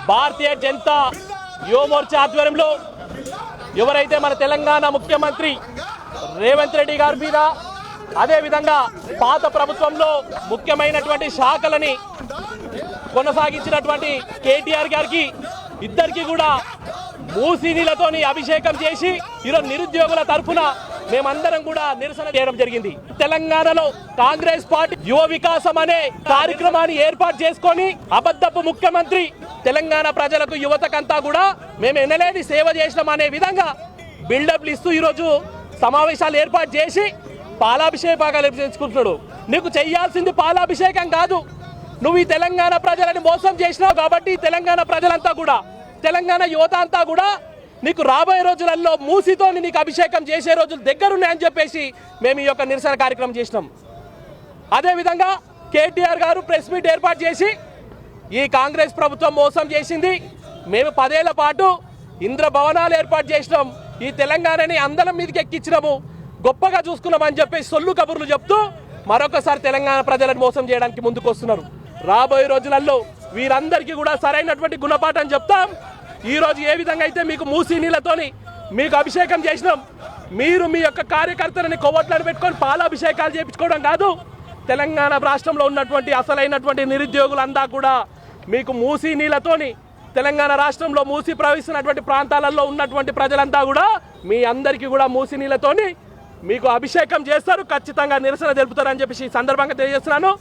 భారతీయ జనతా యువ మోర్చా ఆధ్వర్యంలో ఎవరైతే మన తెలంగాణ ముఖ్యమంత్రి రేవంత్ రెడ్డి గారి మీద అదేవిధంగా పాత ప్రభుత్వంలో ముఖ్యమైనటువంటి శాఖలని కొనసాగించినటువంటి కేటీఆర్ గారికి ఇద్దరికి కూడా మూసీ నీళ్లతోని అభిషేకం చేసి ఈరోజు నిరుద్యోగుల తరఫున మేమందరం కూడా నిరసన చేయడం జరిగింది. తెలంగాణలో కాంగ్రెస్ పార్టీ యువ వికాసం అనే కార్యక్రమాన్ని ఏర్పాటు చేసుకొని అబద్ధపు ముఖ్యమంత్రి తెలంగాణ ప్రజలకు యువతకంతా కూడా మేము ఎనలేని సేవ చేసినాం అనే విధంగా బిల్డప్లు ఇస్తూ ఈరోజు సమావేశాలు ఏర్పాటు చేసి పాలాభిషేకాలు చేసుకుంటున్నాడు. నీకు చేయాల్సింది పాలాభిషేకం కాదు, నువ్వు ఈ తెలంగాణ ప్రజలని మోసం చేసినావు కాబట్టి తెలంగాణ ప్రజలంతా కూడా తెలంగాణ యువత అంతా కూడా నీకు రాబోయే రోజులలో మూసితోని నీకు అభిషేకం చేసే రోజులు దగ్గరున్నాయని చెప్పేసి మేము ఈ యొక్క నిరసన కార్యక్రమం చేసినాం. అదేవిధంగా కేటీఆర్ గారు ప్రెస్ మీట్ ఏర్పాటు చేసి ఈ కాంగ్రెస్ ప్రభుత్వం మోసం చేసింది, మేము 10 ఏళ్ల పాటు ఇంద్ర భవనాలు ఏర్పాటు చేసినాం, ఈ తెలంగాణని అందరం మీదకి ఎక్కించినాము, గొప్పగా చూసుకున్నామని చెప్పేసి సొల్లు కబుర్లు చెప్తూ మరొకసారి తెలంగాణ ప్రజలను మోసం చేయడానికి ముందుకు వస్తున్నారు. రాబోయే రోజులలో వీరందరికీ కూడా సరైనటువంటి గుణపాఠం చెప్తాం. ఈ రోజు ఏ విధంగా అయితే మీకు మూసీ నీళ్లతోని మీకు అభిషేకం చేసినాం, మీరు మీ యొక్క కార్యకర్తలని కొవ్వొట్లను పెట్టుకొని పాలాభిషేకాలు చేయించుకోవడం కాదు, తెలంగాణ రాష్ట్రంలో ఉన్నటువంటి అసలైనటువంటి నిరుద్యోగులంతా కూడా మీకు మూసీ నీళ్లతోని తెలంగాణ రాష్ట్రంలో మూసీ ప్రవహిస్తున్నటువంటి ప్రాంతాలలో ఉన్నటువంటి ప్రజలంతా కూడా మీ అందరికీ కూడా మూసీ నీళ్లతోని మీకు అభిషేకం చేస్తారు, ఖచ్చితంగా నిరసన తెలుపుతారని చెప్పేసి ఈ సందర్భంగా తెలియజేస్తున్నాను.